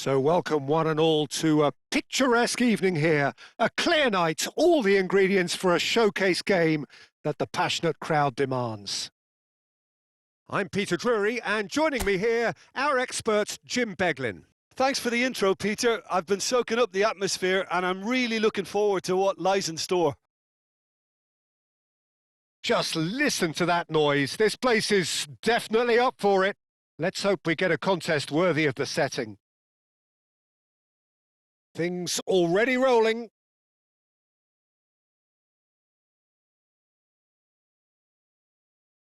So welcome one and all to a picturesque evening here. A clear night, all the ingredients for a showcase game that the passionate crowd demands. I'm Peter Drury, and joining me here, our expert Jim Beglin. Thanks for the intro, Peter. I've been soaking up the atmosphere and I'm really looking forward to what lies in store. Just listen to that noise. This place is definitely up for it. Let's hope we get a contest worthy of the setting. Things already rolling.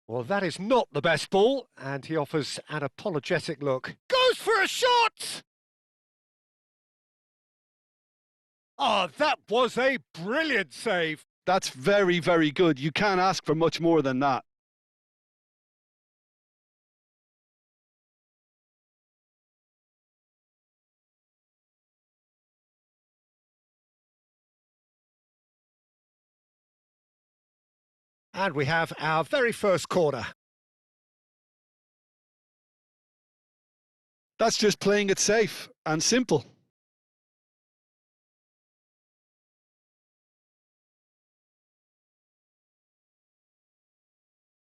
Well, that is not the best ball, and he offers an apologetic look. Goes for a shot! Oh, that was a brilliant save. That's very, very good. You can't ask for much more than that. And we have our very first corner. That's just playing it safe and simple.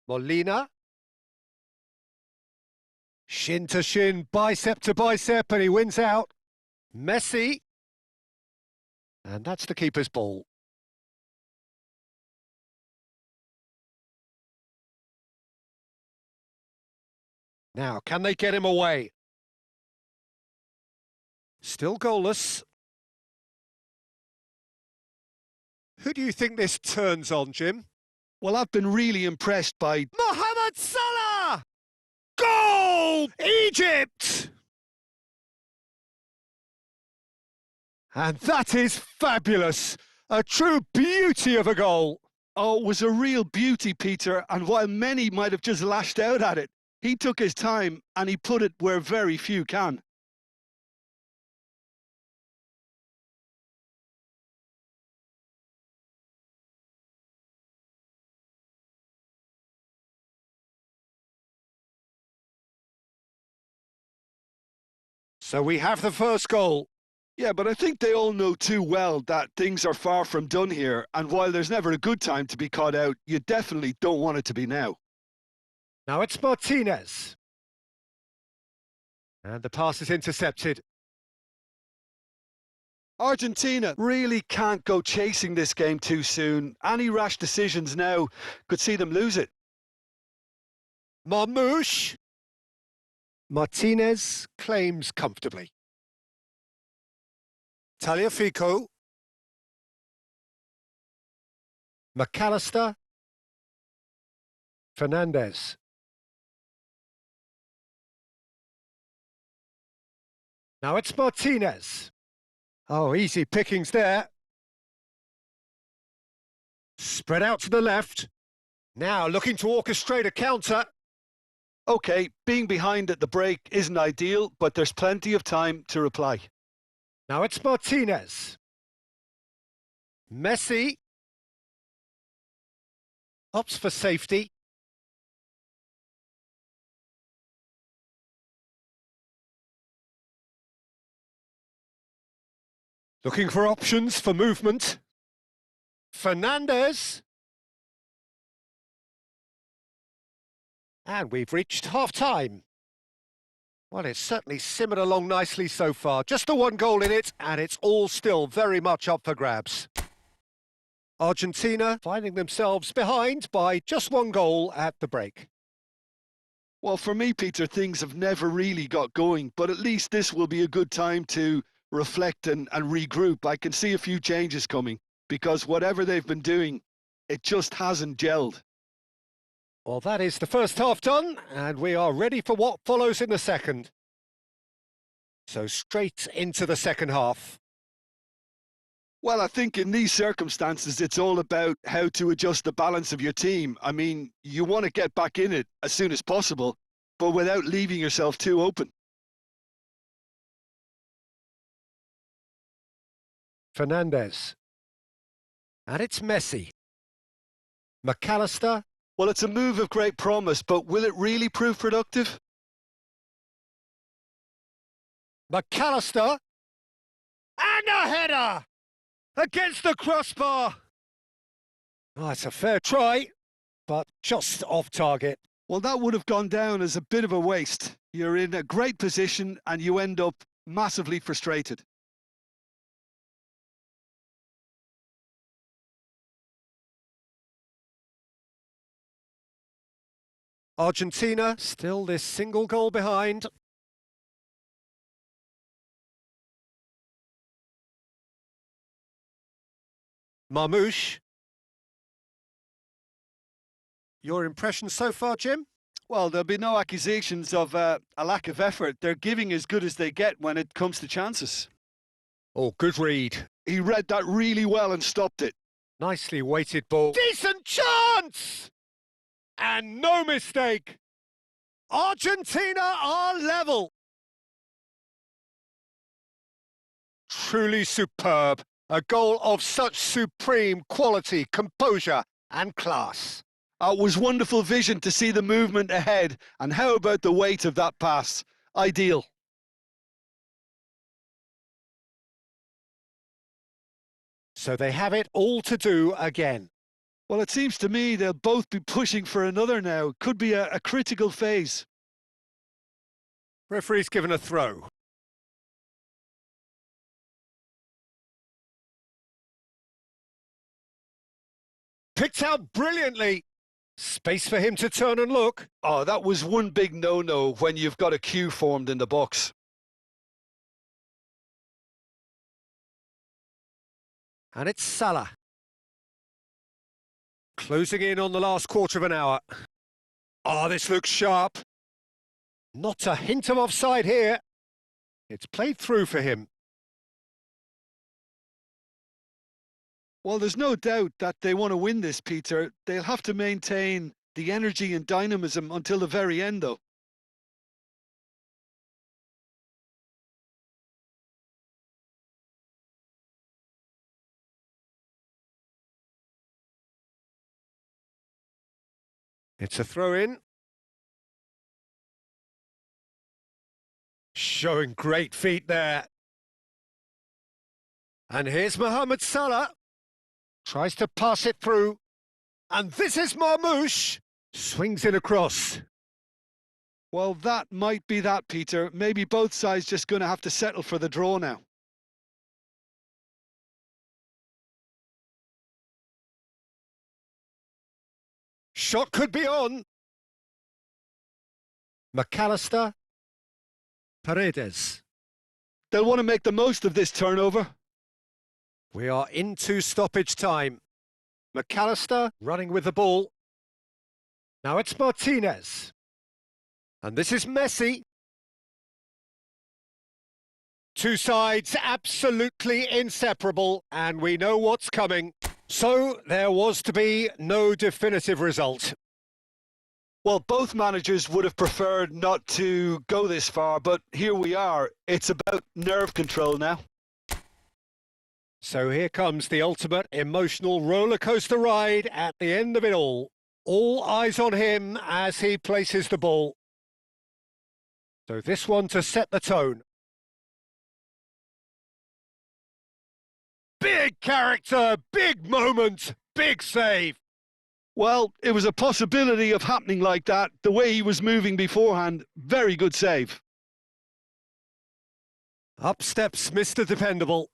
Molina. Shin to shin, bicep to bicep, and he wins out. Messi. And that's the keeper's ball. Now, can they get him away? Still goalless. Who do you think this turns on, Jim? Well, I've been really impressed by Mohamed Salah! Goal! Egypt! And that is fabulous. A true beauty of a goal. Oh, it was a real beauty, Peter, and while many might have just lashed out at it, he took his time and he put it where very few can. So we have the first goal. Yeah, but I think they all know too well that things are far from done here, and while there's never a good time to be caught out, you definitely don't want it to be now. Now it's Martinez. And the pass is intercepted. Argentina really can't go chasing this game too soon. Any rash decisions now could see them lose it. Marmouche. Martinez claims comfortably. Tagliafico. McAllister. Fernandez. Now it's Martinez. Oh, easy pickings there. Spread out to the left. Now looking to orchestrate a counter. OK, being behind at the break isn't ideal, but there's plenty of time to reply. Now it's Martinez. Messi. Opts for safety. Looking for options for movement. Fernandez. And we've reached half-time. Well, it's certainly simmered along nicely so far. Just the one goal in it, and it's all still very much up for grabs. Argentina finding themselves behind by just one goal at the break. Well, for me, Peter, things have never really got going, but at least this will be a good time to reflect and regroup. I can see a few changes coming, because whatever they've been doing, it just hasn't gelled. Well, that is the first half done, and we are ready for what follows in the second. So straight into the second half. Well, I think in these circumstances, it's all about how to adjust the balance of your team. I mean, you want to get back in it as soon as possible, but without leaving yourself too open. Fernandez. And it's Messi. McAllister. Well, it's a move of great promise, but will it really prove productive? McAllister. And a header! Against the crossbar. Oh, it's a fair try, but just off target. Well, that would have gone down as a bit of a waste. You're in a great position and you end up massively frustrated. Argentina still this single goal behind. Marmouche. Your impression so far, Jim? Well, there'll be no accusations of a lack of effort. They're giving as good as they get when it comes to chances. Oh, good read. He read that really well and stopped it. Nicely weighted ball. Decent chance! And no mistake. Argentina are level. Truly superb. A goal of such supreme quality, composure and class. It was wonderful vision to see the movement ahead. And how about the weight of that pass? Ideal. So they have it all to do again. Well, it seems to me they'll both be pushing for another now. Could be a critical phase. Referee's given a throw. Picked out brilliantly. Space for him to turn and look. Oh, that was one big no-no when you've got a queue formed in the box. And it's Salah. Closing in on the last quarter of an hour. Oh, this looks sharp. Not a hint of offside here. It's played through for him. Well, there's no doubt that they want to win this, Peter. They'll have to maintain the energy and dynamism until the very end, though. It's a throw-in. Showing great feet there. And here's Mohamed Salah. Tries to pass it through. And this is Marmouche. Swings it across. Well, that might be that, Peter. Maybe both sides just going to have to settle for the draw now. Shot could be on. McAllister. Paredes. They'll want to make the most of this turnover. We are into stoppage time. McAllister running with the ball. Now it's Martinez. And this is Messi. Two sides absolutely inseparable, and we know what's coming. So there was to be no definitive result. Well, both managers would have preferred not to go this far, but here we are. It's about nerve control now. So here comes the ultimate emotional rollercoaster ride at the end of it all. All eyes on him as he places the ball. So this one to set the tone. Big character, big moment, big save. Well, it was a possibility of happening like that. The way he was moving beforehand, very good save. Up steps Mr. Dependable.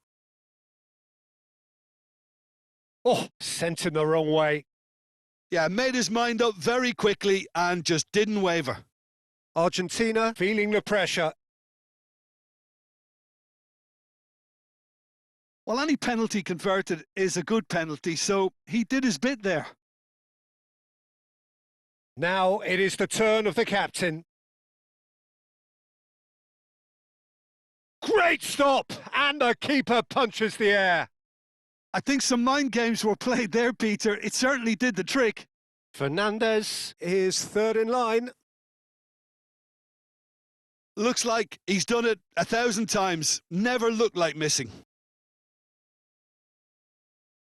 Oh, sent him the wrong way. Yeah, made his mind up very quickly and just didn't waver. Argentina feeling the pressure. Well, any penalty converted is a good penalty, so he did his bit there. Now it is the turn of the captain. Great stop! And the keeper punches the air. I think some mind games were played there, Peter. It certainly did the trick. Fernandez is third in line. Looks like he's done it 1,000 times. Never looked like missing.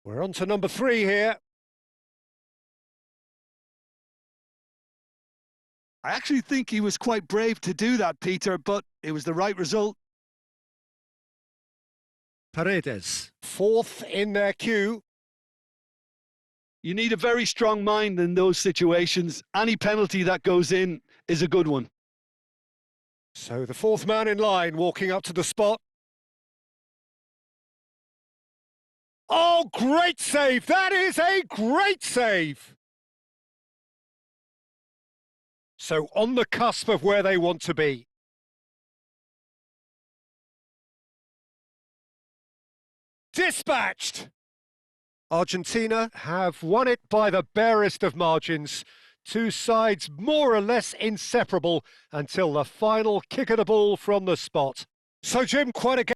We're on to number 3 here. I actually think he was quite brave to do that, Peter, but it was the right result. Paredes, fourth in their queue. You need a very strong mind in those situations. Any penalty that goes in is a good one. So the fourth man in line walking up to the spot. Oh, great save! That is a great save! So on the cusp of where they want to be. Dispatched! Argentina have won it by the barest of margins. Two sides more or less inseparable until the final kick of the ball from the spot. So, Jim, quite a game.